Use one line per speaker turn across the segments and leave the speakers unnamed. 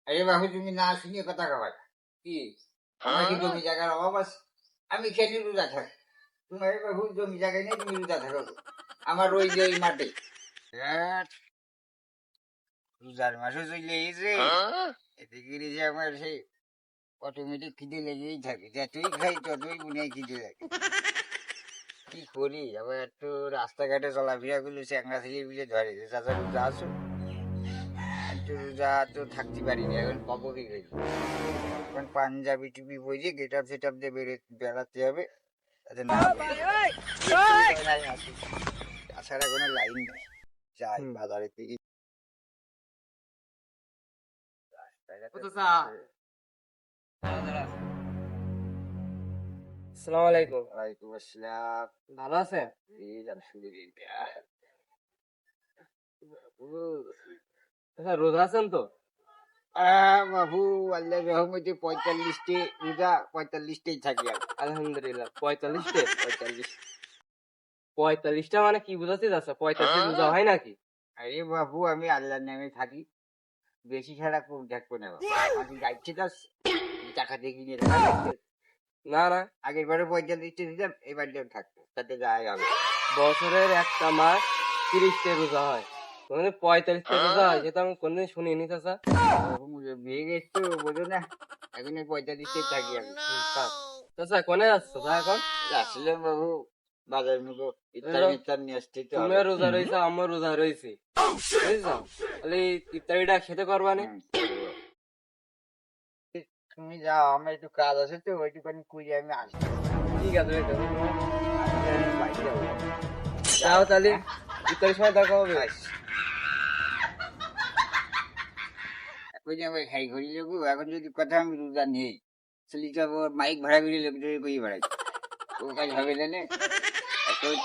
আরে বাবু তুমি না শুনিয়ে কথা কবা কি আমার কি জমি জায়গার অভাব আছে? আমি খেতে রোজা থাকি, তোমার বাবু জমি জায়গায় নেই, তুমি রোজা থাকো। আমার ওই যে ওই মাঠে রোজার মাসে চলে এসে এতে করে যে আমার সেই অটোমেটিক খিদে লেগেই থাকে, যতই খাই ততই মনে হয় খিদে লাগে। কি করি আবার একটু রাস্তাঘাটে চলাফেরা করলে চ্যাংরা ছেলে মিলে ধরে যে চাচা রোজা আসো, একটু রোজা তো থাকতে পারি না, এখন পাবো কি করি? এখন পাঞ্জাবি টুপি পরে গেট আপ সেট আপ দিয়ে বেড়াতে হবে, তাতে না আসি। তাছাড়া কোনো লাইন নেই, যাই বাজারের থেকে
আসসালামু আলাইকুম।
ওয়ালাইকুম আসসালাম।
ভালো আছেন?
এই আলহামদুলিল্লাহ।
আচ্ছা, রোজা আছেন তো?
বাবু আল্লাহ রহমতে 45টি রোজা, 45টাই থাকি আর
আলহামদুলিল্লাহ। 45টে?
45।
45টা মানে কি বুঝাতে যাচ্ছে? 45 রোজা হয় নাকি?
আরে বাবু আমি আল্লাহর নামে থাকি, বেশি ছাড়া কোন থাকবো না বাবু। আমি যাচ্ছি তো টাকা দিয়ে কিনে
না না,
আগের বারে 45টা দিতাম, এবার থাকবো, তাতে যাই হবে।
বছরের একটা মাস 30টে রোজা হয়, মানে 45টে রোজা হয়, যেটা আমি কোনদিন শুনিনি চাচা।
বিয়ে গেছে তো বোঝো না, এখন 45টাই থাকি আমি।
চাচা কোনে যাচ্ছ এখন?
আসলাম বাবু বাজার মুখো ইফতার মিফতার নিয়ে আসতে তো
তুমিও রোজা রয়েছো, আমিও রোজা রয়েছি, বুঝছো? তাহলে ইফতারিটা খেতে পারবা না?
তুমি যাও, আমার একটু কাজ আছে তো, ওইটুখানি কুড়ি আমি আসবো।
ঠিক আছে,
আমি বাড়ি যাবো।
যাও তাহলে, ইফতারের সময় দেখা হবে।
এখন যে আমি খাই ঘুরি লোক, এখন যদি কথা আমি রোজা নেই চলি যাবো, মাইক ভাড়া করে লোক কই বেড়াই, ও কাজ হবে না। এখন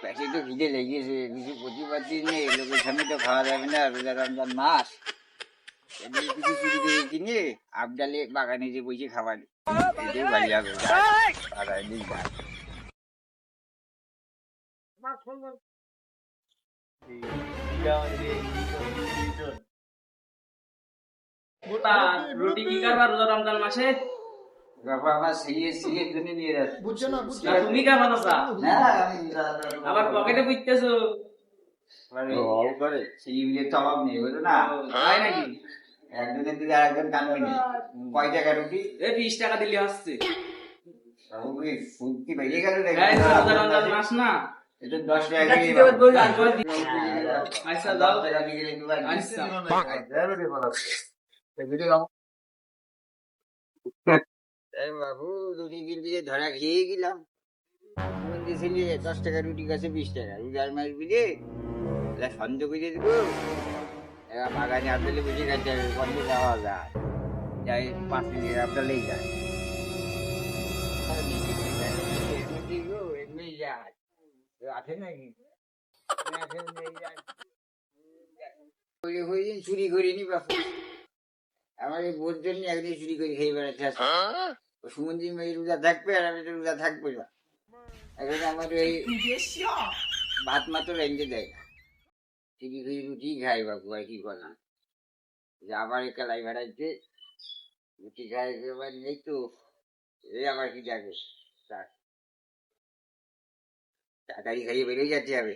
পেটে তো খিদে লেগেছে, কিছু প্রতিবাদ দিন নেই, লোকের সামনে তো খাওয়া যাবে না, রোজা রমজান মাস। এমনি কিছু চুরি করে কিনে আবডালে বাগানে যে বসে খাবার, এটাই বাড়ি যাবে। বাজারে দিন যাই।
রুটি কি করবা রোজা রমজান মাসে?
বাবা আমার সিরিয়াস জন্য নিয়ে যাচ্ছে।
না, তুমি কা বানাসা?
না আমি
আবার পকেটে বুঝতেছো?
করে সিরিয়ালের তো অভাব নেই, বুঝলো না?
তাই নাকি?
একজনের দিকে আরেকজন টানবে না। কয় টাকা রুটি?
20 টাকা দিলে হচ্ছে।
বাবু কি ফুড কি বেরিয়ে গেল নাকি?
এই তো রোজা রমজান মাস না?
এটা 10 টাকা দিয়ে
আচ্ছা দাও।
টাকা দিয়ে গেলে দুবার
আচ্ছা।
এই বাবু রুটি কিনতে যে ধরা খেয়ে গেলাম, দিয়েছিলি 10 টাকা রুটি কাছে 20 টাকা, রোজার মাস বুঝে সন্দেহ করে দেবো। এবার বাগানে আপনাদের বুঝে গেছে বন্ধে যাওয়া যায়, যাই 5 মিনিট আপনালেই যায়। আছে নাকি চুরি করিনি বাপু, আমার এই বোর জন্য একদিন চুরি করে খেয়ে বেড়াচ্ছে। সুমন্দি মেয়ে রোজা থাকবে আর আমি তো রোজা থাকবো না, এখন আমার এই ভাত মাত্র রেঞ্জে দেয় না, চুরি করে রুটি খাই বাপু, আর কি করলাম। যে আবার একালাই বেড়াইছে, রুটি খাই এবার নেই তো, এই আবার কি যাবে, তাড়াতাড়ি খাইয়ে বেরিয়ে যাচ্ছে হবে,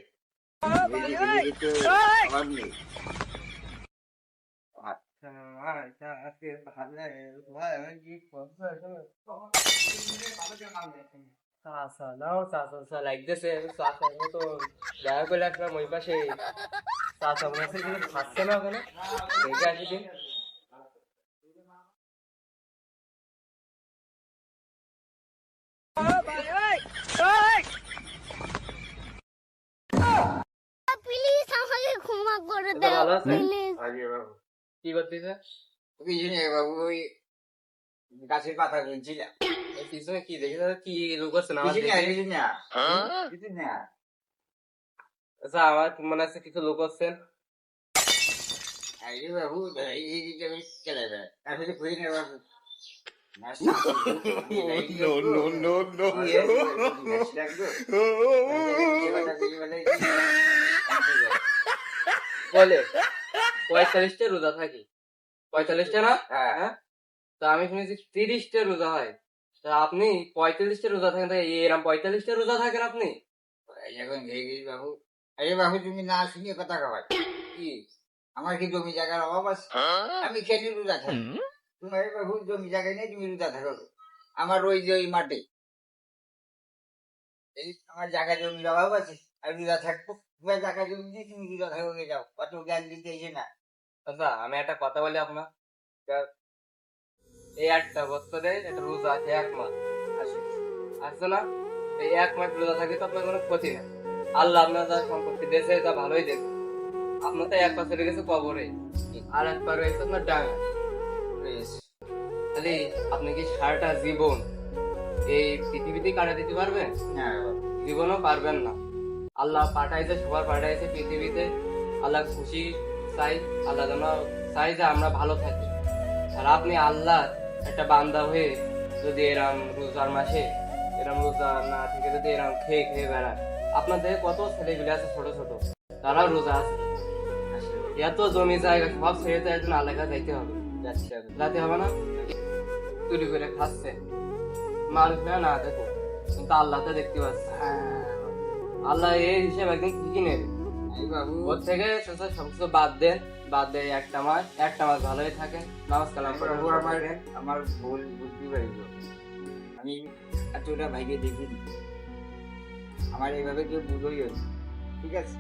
অভাব নেই।
চাচা নাও, চাচা লাগতেছে, চাচা তো দেখা করে আসলাম ওই পাশে, চাচা মনে হচ্ছে কিছু খাচ্ছে না ওখানে, দেখে আসি দিন।
প্লিজ আমাকে ক্ষমা করে
চাচা
দাও
ভালো আছেন?
প্লিজ।
কি করতেছে?
কিছু নেই বাবু, ওই গাছের পাতা গুনছিলাম।
এই পিছনে কি দেখি চাচা, কি লোক আছে না?
কিছু না, কিছু না, কিছু না।
আচ্ছা, আমার মনে আছে কিছু লোক আছেন।
আরে বাবু চলে যায় আসলে খুঁজে নেই বাবু।
বলে 45টে রোজা থাকি, 45টা না?
হ্যাঁ।
হ্যাঁ। তো আমি শুনেছি 30টা রোজা হয়। তা আপনি 45টা রোজা থাকেন, তাই এরকম 45টা রোজা থাকেন আপনি?
এখন হয়ে গেছি বাবু। আরে বাবু তুমি না শুনিয়ে কথা কবার
কি?
আমার কি জমি জায়গার অভাব আছে? আমি খেলি রোজা থাকি। তোমার বাবু জমি জায়গায় নেই, তুমি রোজা থাকো। আমার ওই যে ওই মাঠে এই আমার জায়গা জমির অভাব আছে, আমি রোজা থাকবো। তোমার জায়গা জমি দিয়ে তুমি রোজা থাকো, যাও কত জ্ঞান দিতে এসে না।
আচ্ছা, আমি একটা কথা বলি আপনার। এই একটা বছরে একটা রোজা আছে 1 মাস আসছে না? এই 1 মাস রোজা থাকলে তো আপনার কোনো ক্ষতি নেই। আল্লাহ আপনার যা সম্পত্তি দিয়েছে তা ভালোই দিয়েছে। আপনার তো 1 বছর গেছে কবরে, আর 1 বার রয়েছে আপনার ডাঙা। তাহলে আপনি কি সারাটা জীবন এই পৃথিবীতে কাটা দিতে পারবেন?
হ্যাঁ বাবু।
জীবনও পারবেন না। আল্লাহ পাঠাইছে, সবার পাঠাইছে পৃথিবীতে। আল্লাহ খুশি চাই, আল্লাহ যেন চাই যে আমরা ভালো থাকি। আর আপনি আল্লাহ একটা বান্দা হয়ে যদি এরম রোজার মাসে এরম রোজা না থেকে যদি এরম খেয়ে খেয়ে বেড়ান, আপনাদের কত ছেলেগুলি আছে ছোট ছোট, তারা রোজা আছে। এত জমি জায়গা সব ছেড়ে তো একজন আল্লাহ কাছে যাইতে হবে। যাতে হবে না? চুরি করে খাচ্ছে মানুষ না দেখো, কিন্তু আল্লাহ তো দেখতে পাচ্ছে। আল্লাহ এই হিসেবে একদিন ঠিকই নেবে।
এই বাবু
ওর থেকে সবকিছু বাদ দেন, বাদ দিয়ে একটা মাস ভালোই থাকেন, নামাজ কালাম করে
বাবু আমার ভুল বুদ্ধি পারিল। আমি এতটা ভাইকে দেখিনি, আমার এইভাবে কেউ বুঝোই হয়েছে। ঠিক আছে,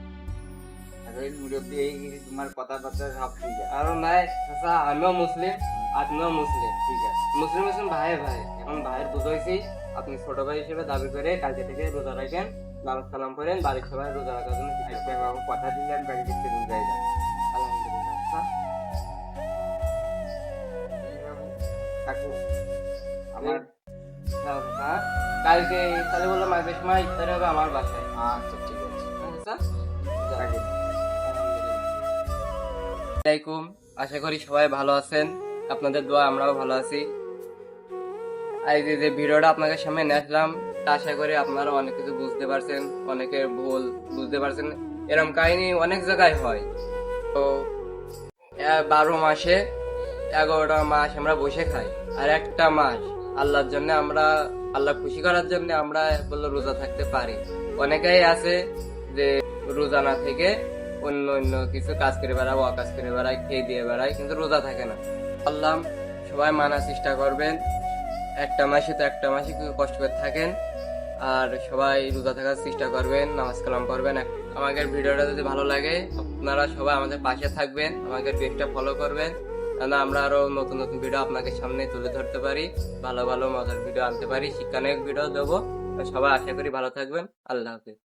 এখন মুরব্বী হয়ে গেছি, তোমার কথাবার্তা সব ঠিক আছে।
আর নাই চাচা, আমিও মুসলিম, আপনিও মুসলিম,
ঠিক আছে,
মুসলিম ভাই ভাই। এখন ভাইয়ের বুঝাইছি, আপনি ছোট ভাই হিসেবে দাবি করে কালকে থেকে রোজা রাখেন, নামাজ কালাম করেন, বাড়ির সবাই রোজা রাখার জন্য চেষ্টা
আচ্ছা
করেন।
বাবু কথা দিলেন বাড়ি থেকে রোজাই যান।
আলহামদুলিল্লাহ। আচ্ছা,
এই বাবু থাকো আমার।
হ্যাঁ, কালকে তাহলে বললাম আগের সময় ইফতার হবে আমার বাসায়।
আচ্ছা ঠিক আছে,
আচ্ছা,
রাখি।
আসসালামাইকুম। আশা করি সবাই ভালো আছেন, আপনাদের দোয়া আমরাও ভালো আছি। আজ যে ভিডিওটা আপনাদের সামনে নিয়ে আসলাম, তা আশা করি আপনারা অনেক কিছু বুঝতে পারছেন, অনেকের ভুল বুঝতে পারছেন। এরকম কাহিনী অনেক জায়গায় হয়। তো 12 মাসে 11টা মাস আমরা বসে খাই, আর একটা মাস আল্লাহর জন্য আমরা, আল্লাহ খুশি করার জন্য আমরা বললো রোজা থাকতে পারি। অনেকেই আছে যে রোজা না থেকে অন্য অন্য কিছু কাজ করে বেড়ায়, অকাজ করে বেড়ায়, খেয়ে দিয়ে বেড়ায়, কিন্তু রোজা থাকে না। বললাম সবাই মানার চেষ্টা করবেন। একটা মাসে তো একটা মাসে কষ্ট করে থাকেন, আর সবাই রোজা থাকার চেষ্টা করবেন, নামাজ কালাম করবেন। আমাদের ভিডিওটা যদি ভালো লাগে আপনারা সবাই আমাদের পাশে থাকবেন, আমাদের পেজটা ফলো করবেন, কারণ আমরা আরো নতুন নতুন ভিডিও আপনাদের সামনে তুলে ধরতে পারি, ভালো ভালো মজার ভিডিও আনতে পারি, শিক্ষামূলক ভিডিও দেবো। সবাই আশা করি ভালো থাকবেন। আল্লাহ হাফেজ।